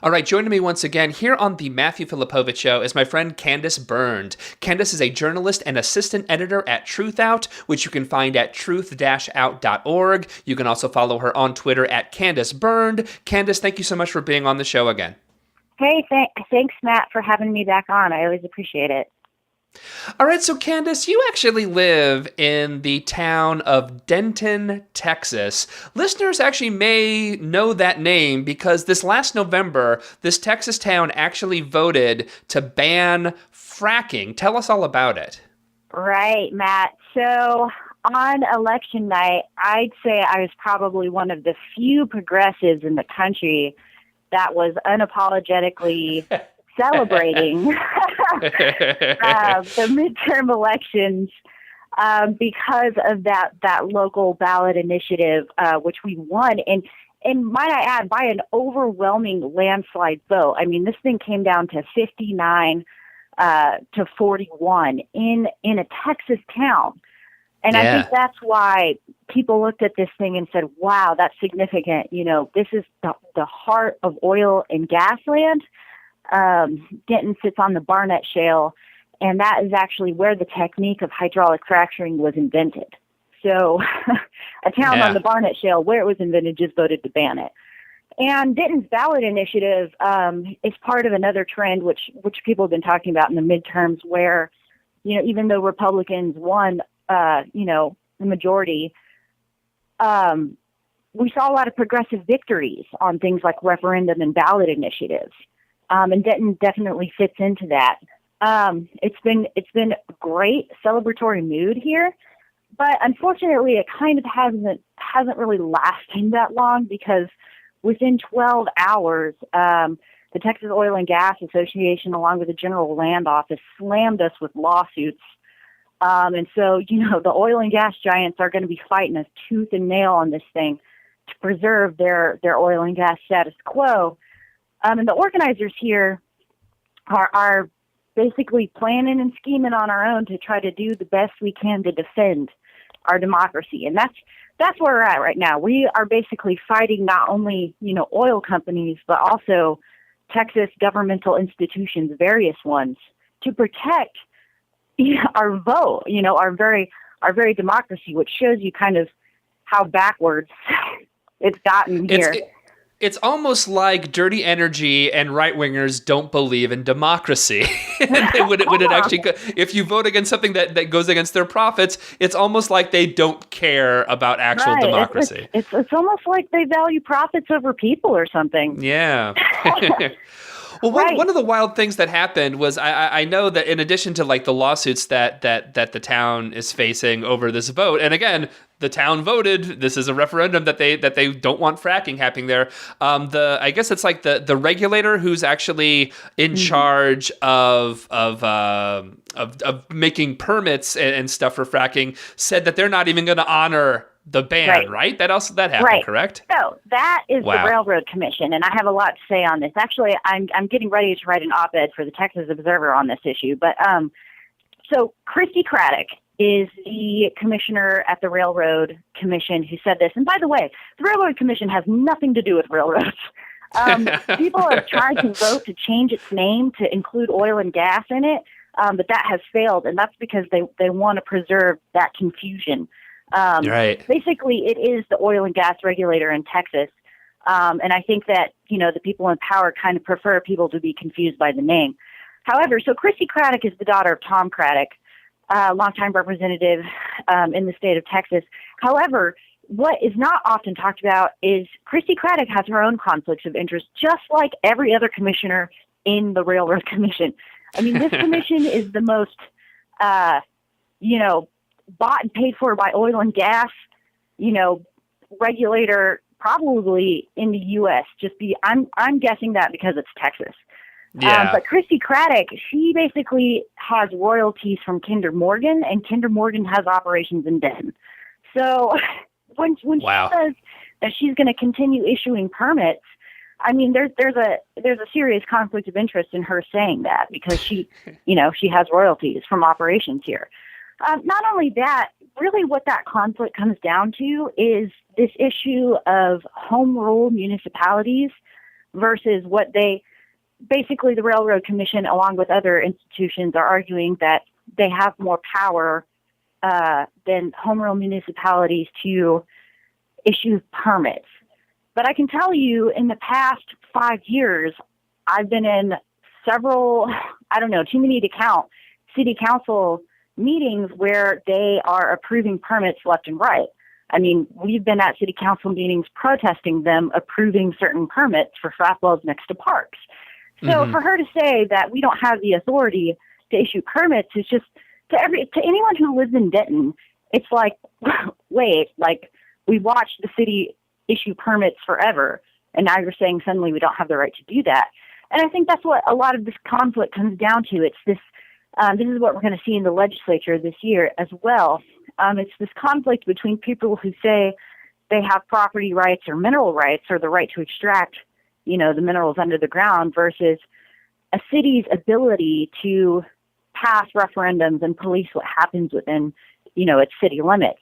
All right, joining me once again here on the Matthew Filipowicz Show is my friend Candice Bernd. Candice is a journalist and assistant editor at Truthout, which you can find at truth-out.org. You can also follow her on Twitter at Candice Bernd. Candice, thank you so much for being on the show again. Hey, thanks, Matt, for having me back on. I always appreciate it. All right, so Candice, you actually live in the town of Denton, Texas. Listeners actually may know that name because this last November, this Texas town actually voted to ban fracking. Tell us all about it. Right, Matt. So on election night, I'd say I was probably one of the few progressives in the country that was unapologetically celebrating the midterm elections because of that local ballot initiative, which we won. And might I add, by an overwhelming landslide vote. I mean, this thing came down to 59 to 41 in a Texas town. And I think that's why people looked at this thing and said, wow, that's significant. You know, this is the heart of oil and gas land. Denton sits on the Barnett Shale, and that is actually where the technique of hydraulic fracturing was invented. So a town on the Barnett Shale where it was invented just voted to ban it. And Denton's ballot initiative is part of another trend which people have been talking about in the midterms where, you know, even though Republicans won, the majority, we saw a lot of progressive victories on things like referendum and ballot initiatives. And Denton definitely fits into that. It's been a great celebratory mood here, but unfortunately it kind of hasn't really lasted that long because within 12 hours, the Texas Oil and Gas Association, along with the General Land Office, slammed us with lawsuits. And so, you know, the oil and gas giants are going to be fighting us tooth and nail on this thing to preserve their oil and gas status quo. And the organizers here are basically planning and scheming on our own to try to do the best we can to defend our democracy. And that's where we're at right now. We are basically fighting not only, you know, oil companies, but also Texas governmental institutions, various ones, to protect our vote, you know, our very democracy, which shows you kind of how backwards it's gotten here. It's almost like dirty energy and right-wingers don't believe in democracy. would it actually, if you vote against something that goes against their profits, it's almost like they don't care about actual democracy. It's almost like they value profits over people or something. Yeah. Well, one of the wild things that happened was I know that in addition to like the lawsuits that the town is facing over this vote, and again, the town voted. This is a referendum that they don't want fracking happening there. I guess it's like the regulator who's actually in charge of making permits and stuff for fracking said that they're not even going to honor the ban, right? That happened, correct? So that is the Railroad Commission, and I have a lot to say on this. Actually, I'm getting ready to write an op-ed for the Texas Observer on this issue. But so Christy Craddock is the commissioner at the Railroad Commission who said this. And by the way, the Railroad Commission has nothing to do with railroads. People have tried to vote to change its name to include oil and gas in it, but that has failed, and that's because they want to preserve that confusion. Basically, it is the oil and gas regulator in Texas. And I think that, you know, the people in power kind of prefer people to be confused by the name. However, so Christy Craddock is the daughter of Tom Craddock, longtime representative in the state of Texas. However, what is not often talked about is Christy Craddock has her own conflicts of interest, just like every other commissioner in the Railroad Commission. I mean, this commission is the most, bought and paid for by oil and gas, regulator probably in the U.S. I'm guessing that because it's Texas. Yeah. But Christy Craddock, she basically has royalties from Kinder Morgan, and Kinder Morgan has operations in Denton. So when she says that she's going to continue issuing permits, I mean, there's a serious conflict of interest in her saying that because she has royalties from operations here. Not only that, really what that conflict comes down to is this issue of home rule municipalities versus what basically the Railroad Commission, along with other institutions, are arguing that they have more power than home rule municipalities to issue permits. But I can tell you, in the past 5 years, I've been in several, I don't know, too many to count, city council meetings where they are approving permits left and right. I mean, we've been at city council meetings protesting them approving certain permits for frat balls next to parks. So for her to say that we don't have the authority to issue permits is just, to anyone who lives in Denton, it's like, wait, like, we watched the city issue permits forever, and now you're saying suddenly we don't have the right to do that. And I think that's what a lot of this conflict comes down to. It's this, this is what we're going to see in the legislature this year as well. It's this conflict between people who say they have property rights or mineral rights or the right to extract, the minerals under the ground versus a city's ability to pass referendums and police what happens within, its city limits.